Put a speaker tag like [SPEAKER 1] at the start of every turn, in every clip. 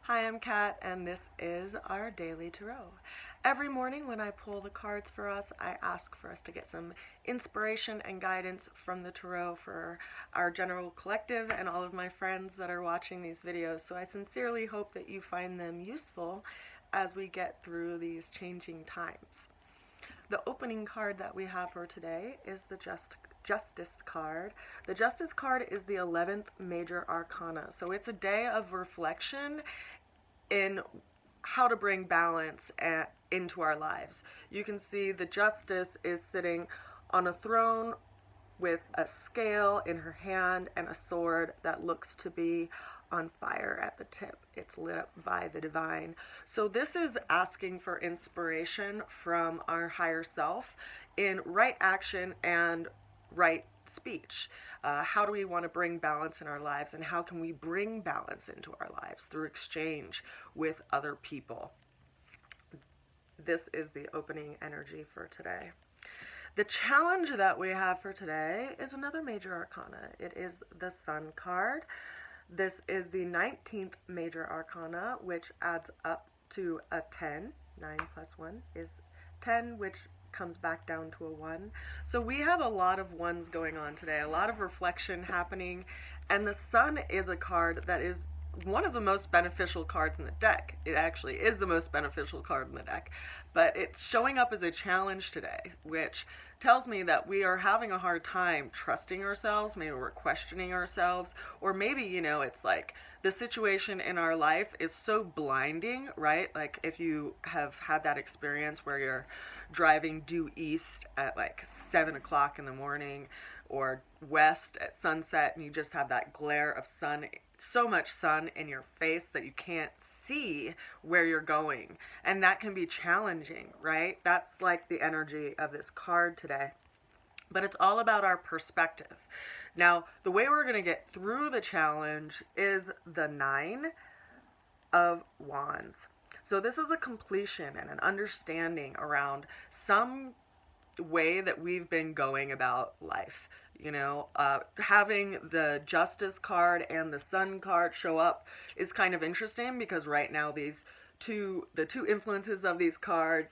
[SPEAKER 1] Hi, I'm Kat, and this is our daily tarot. Every morning when I pull the cards for us, I ask for us to get some inspiration and guidance from the tarot for our general collective and all of my friends that are watching these videos. So I sincerely hope that you find them useful as we get through these changing times. The opening card that we have for today is the Justice card. The Justice card is the 11th major arcana. So it's a day of reflection in how to bring balance into our lives. You can see the Justice is sitting on a throne with a scale in her hand and a sword that looks to be on fire at the tip. It's lit up by the divine. So this is asking for inspiration from our higher self in right action and right speech. How do we want to bring balance in our lives, and how can we bring balance into our lives through exchange with other people? This is the opening energy for today. The challenge that we have for today is another major arcana. It is the Sun card. This is the 19th major arcana, which adds up to a 10. 9 plus 1 is 10, which comes back down to a 1. So we have a lot of ones going on today, a lot of reflection happening, and the Sun is a card that is one of the most beneficial cards in the deck. It actually is the most beneficial card in the deck, but it's showing up as a challenge today, which tells me that we are having a hard time trusting ourselves. Maybe we're questioning ourselves, or maybe, it's like the situation in our life is so blinding, right? Like if you have had that experience where you're driving due east at like 7 o'clock in the morning, or west at sunset, and you just have that glare of sun, so much sun in your face that you can't see where you're going. And that can be challenging, right? That's like the energy of this card today. But it's all about our perspective. Now, the way we're going to get through the challenge is the 9 of Wands. So this is a completion and an understanding around some way that we've been going about life. Having the Justice card and the Sun card show up is kind of interesting, because right now the two influences of these cards,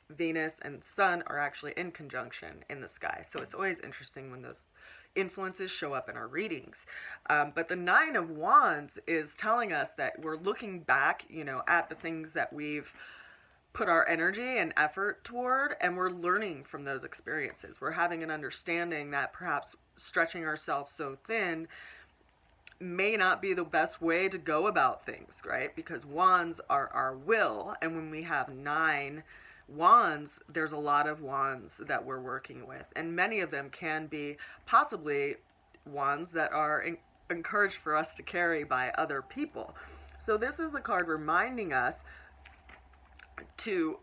[SPEAKER 1] Venus and Sun, are actually in conjunction in the sky. So it's always interesting when those influences show up in our readings. But the 9 of Wands is telling us that we're looking back, at the things that we've put our energy and effort toward, and we're learning from those experiences. We're having an understanding that perhaps stretching ourselves so thin may not be the best way to go about things, right? Because wands are our will, and when we have 9 wands, there's a lot of wands that we're working with, and many of them can be possibly wands that are encouraged for us to carry by other people. So this is a card reminding us to,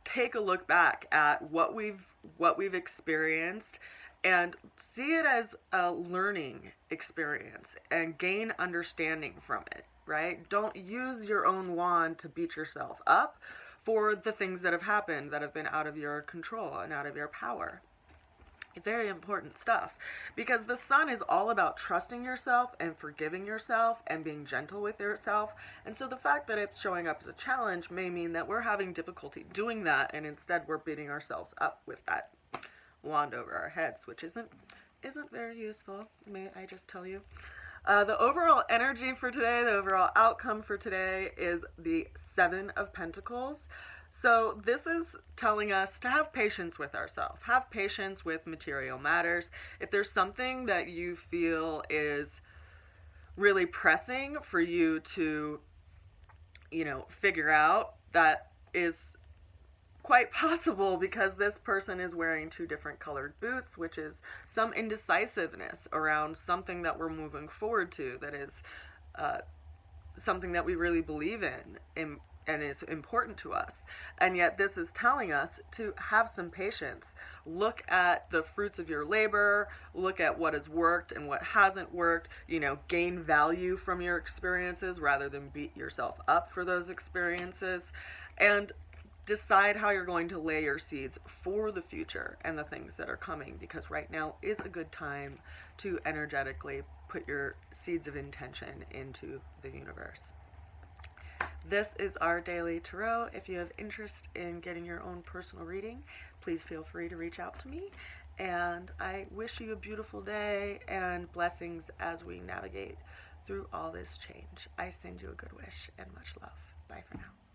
[SPEAKER 1] take a look back at what we've experienced and see it as a learning experience and gain understanding from it, right? Don't use your own wand to beat yourself up for the things that have happened that have been out of your control and out of your power. Very important stuff, because the Sun is all about trusting yourself and forgiving yourself and being gentle with yourself. And so the fact that it's showing up as a challenge may mean that we're having difficulty doing that, and instead we're beating ourselves up with that wand over our heads, which isn't very useful, may I just tell you. The overall energy for today, the overall outcome for today, is the 7 of Pentacles. So this is telling us to have patience with ourselves, have patience with material matters. If there's something that you feel is really pressing for you to, figure out, that is quite possible, because this person is wearing 2 different colored boots, which is some indecisiveness around something that we're moving forward to, that is something that we really believe in and is important to us. And yet this is telling us to have some patience. Look at the fruits of your labor, look at what has worked and what hasn't worked, gain value from your experiences rather than beat yourself up for those experiences, and decide how you're going to lay your seeds for the future and the things that are coming, because right now is a good time to energetically put your seeds of intention into the universe. This is our daily tarot. If you have interest in getting your own personal reading, please feel free to reach out to me. And I wish you a beautiful day and blessings as we navigate through all this change. I send you a good wish and much love. Bye for now.